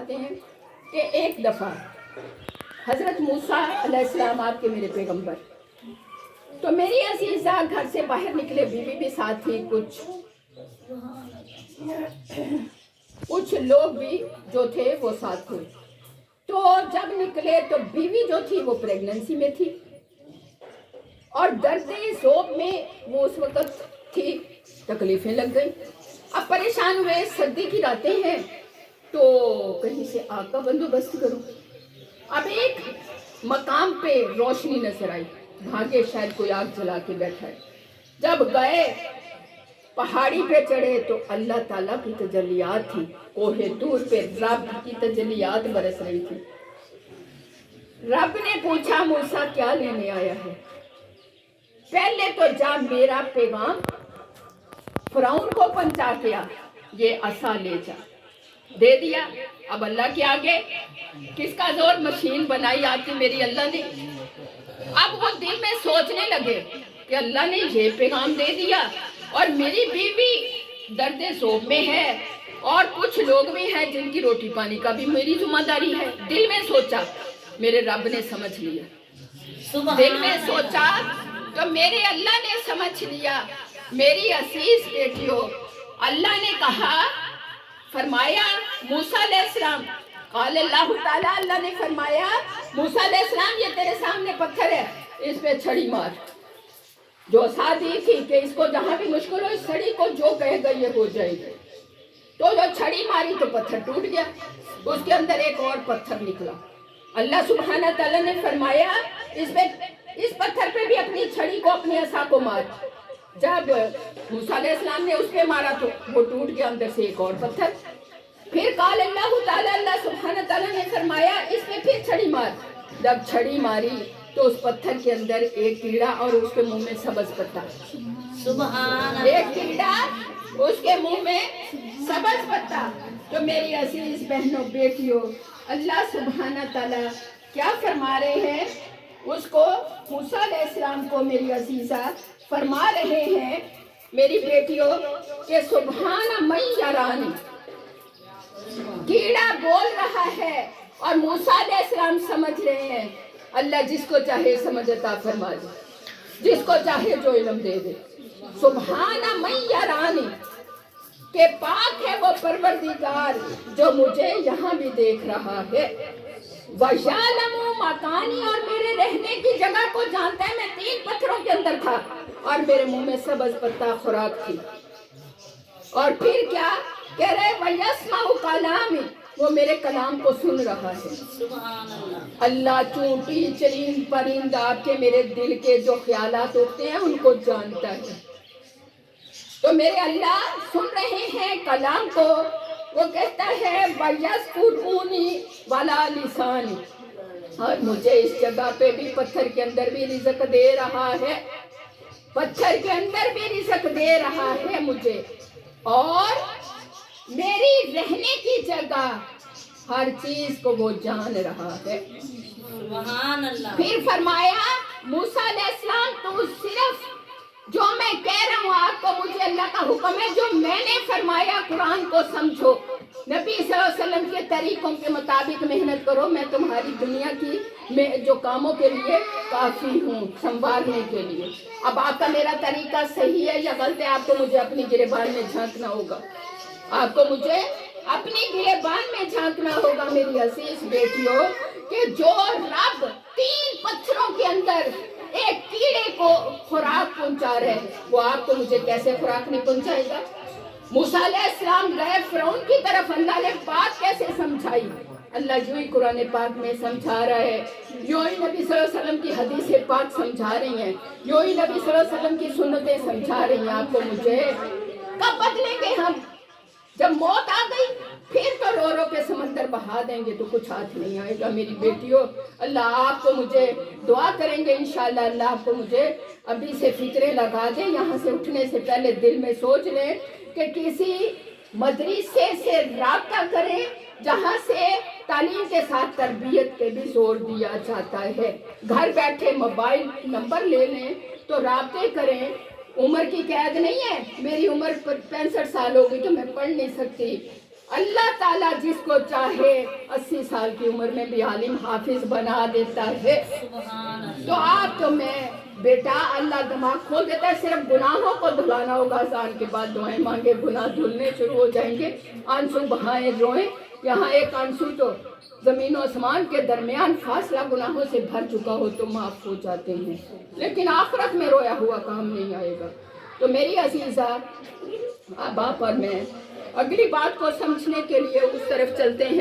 فرماتے ہیں کہ ایک دفعہ حضرت موسیٰ علیہ السلام آپ کے میرے پیغمبر، تو میری عزیزہ گھر سے باہر نکلے، بیوی بھی ساتھ تھی، کچھ لوگ بھی جو تھے وہ ساتھ تھے۔ تو جب نکلے تو بیوی جو تھی وہ پریگننسی میں تھی اور درد ذوب میں وہ اس وقت تھی، تکلیفیں لگ گئی۔ اب پریشان ہوئے، سردی کی راتیں ہیں تو کہیں سے آگ کا بندوبست کروں۔ اب ایک مقام پہ روشنی نظر آئی، بھاگے شاید کوئی آگ جلا کے بیٹھا ہے۔ جب گئے پہاڑی پہ چڑھے تو اللہ تعالیٰ کی تجلیات تھی، کوہ طور پہ رب کی تجلیات برس رہی تھی۔ رب نے پوچھا موسیٰ کیا لینے آیا ہے؟ پہلے تو جا میرا پیغام فرعون کو پہنچا کیا، یہ عصا لے جا، دے دیا۔ اب اللہ کے آگے کس کا زور، مشین بنائی آپ کی میری اللہ نے۔ اب وہ دل میں سوچنے لگے کہ اللہ نے یہ پیغام دے دیا اور میری بیوی درد ذوب میں ہے اور کچھ لوگ بھی ہیں جن کی روٹی پانی کا بھی میری ذمہ داری ہے۔ دل میں سوچا، میرے رب نے سمجھ لیا۔ دل میں سوچا تو میرے اللہ نے سمجھ لیا۔ میری عزیز بیٹیوں، اللہ نے کہا، فرمایا موسیٰ علیہ السلام، قال اللہ تعالیٰ، اللہ نے فرمایا موسیٰ علیہ السلام یہ تیرے سامنے پتھر ہے، اس پہ چھڑی مار۔ جو عصا دی تھی کہ اس کو جہاں بھی مشکل ہو اس چھڑی کو جو کہے گا یہ ہو جائے گی، تو جو چھڑی ماری تو پتھر ٹوٹ گیا، اس کے اندر ایک اور پتھر نکلا۔ اللہ سبحانہ تعالیٰ نے فرمایا اس پتھر پہ بھی اپنی چھڑی کو، اپنی عصا کو مار۔ جب موسیٰ علیہ السلام نے اس پہ مارا تو وہ ٹوٹ گیا، اندر سے ایک اور پتھر۔ پھر قال اللہ تعالیٰ، اللہ سبحانہ تعالیٰ نے فرمایا اس پہ پھر چھڑی مار۔ جب چھڑی ماری تو اس پتھر کے اندر ایک کیڑا اور اس کے منہ میں سبز پتا۔ سبحان اللہ، ایک کیڑا اس کے منہ میں سبز پتا۔ تو میری عزیز بہنوں بیٹیوں، اللہ سبحانہ تعالیٰ کیا فرما رہے ہیں؟ اس کو موسیٰ علیہ السلام کو میری عزیزہ فرما رہے ہیں میری بیٹیوں کہ سبحان من یرانی، کیڑا بول رہا ہے اور موسیٰ علیہ السلام سمجھ رہے ہیں۔ اللہ جس کو چاہے سمجھ عطا فرما دے، جس کو چاہے جو علم دے دے۔ سبحان من یرانی، کہ پاک ہے وہ پروردگار جو مجھے یہاں بھی دیکھ رہا ہے۔ وَيَعْلَمُ مَكَانِي، اور میرے رہنے کی جگہ کو جانتا ہے۔ میں 3 پتھروں کے اندر تھا اور میرے منہ میں سبز پتا خوراک تھی۔ اور پھر کیا کہہ رہے؟ وَيَسْمَعُ كَلَامِي، وہ میرے کلام کو سن رہا ہے۔ اللہ چونٹی چرند پرند آپ کے میرے دل کے جو خیالات اٹھتے ہیں ان کو جانتا ہے۔ تو میرے اللہ سن رہے ہیں کلام کو۔ وہ کہتا ہے وَيَذْكُرُونِي وَلَا لِسَانِي، اور مجھے اس جگہ پہ بھی پتھر کے اندر بھی رزق دے رہا ہے، پتھر کے اندر بھی رزق دے رہا ہے مجھے، اور میری رہنے کی جگہ ہر چیز کو وہ جان رہا ہے۔ سبحان اللہ۔ پھر فرمایا موسیٰ علیہ السلام تو صرف جو میں کہہ رہا ہوں آپ کو، مجھے اللہ کا حکم ہے جو میں نے فرمایا قرآن کو سمجھو، نبی صلی اللہ علیہ وسلم کے طریقوں کے مطابق محنت کرو، میں تمہاری دنیا کی جو کاموں کے لیے کافی ہوں، سنبھالنے کے لیے۔ اب آپ کا میرا طریقہ صحیح ہے یا غلط ہے، آپ کو مجھے اپنی گریبان میں جھانکنا ہوگا، آپ کو مجھے اپنی گریبان میں جھانکنا ہوگا میری عزیز بیٹیوں، کہ جو رب 3 پتھروں کے اندر ایک کیڑے کو خوراک پہنچا رہے ہیں، وہ آپ کو مجھے کیسے خوراک نہیں پہنچائے گا؟ موسیٰ علیہ السلام گئے فرعون کی طرف، اللہ نے بات کیسے سمجھائی؟ اللہ یوں ہی قرآن پاک میں سمجھا رہا ہے، یوں ہی نبی صلی اللہ علیہ وسلم کی حدیث پاک سمجھا رہی ہیں، یوں ہی نبی صلی اللہ علیہ وسلم کی سنتیں سمجھا رہی ہیں آپ کو مجھے۔ کب بدلیں گے ہم؟ جب موت آ گئی پھر تو رو رو کے سمندر بہا دیں گے تو کچھ ہاتھ نہیں آئے گا میری بیٹیوں۔ اللہ آپ کو مجھے دعا کریں گے انشاءاللہ، اللہ آپ کو مجھے ابھی سے فکریں لگا دیں، یہاں سے اٹھنے سے پہلے دل میں سوچ لیں کہ کسی مدرسے سے رابطہ کریں جہاں سے تعلیم کے ساتھ تربیت پہ بھی زور دیا جاتا ہے۔ گھر بیٹھے موبائل نمبر لے لیں تو رابطے کریں۔ عمر کی قید نہیں ہے، میری عمر 65 سال ہو گئی تو میں پڑھ نہیں سکتی، اللہ تعالیٰ جس کو چاہے 80 سال کی عمر میں بھی عالم حافظ بنا دیتا ہے. تو آپ تو میں بیٹا اللہ دماغ کھول دیتا ہے. صرف گناہوں کو دھلانا ہوگا. اذان کے بعد دعائیں مانگے, گناہ دھلنے شروع ہو جائیں گے. آنسو بہائیں, روئیں. یہاں ایک آنسو تو زمین و آسمان کے درمیان فاصلہ گناہوں سے بھر چکا ہو تو معاف ہو جاتے ہیں, لیکن آخرت میں رویا ہوا کام نہیں آئے گا. تو میری عزیزہ, اب آپ اور میں اگلی بات کو سمجھنے کے لیے اس طرف چلتے ہیں.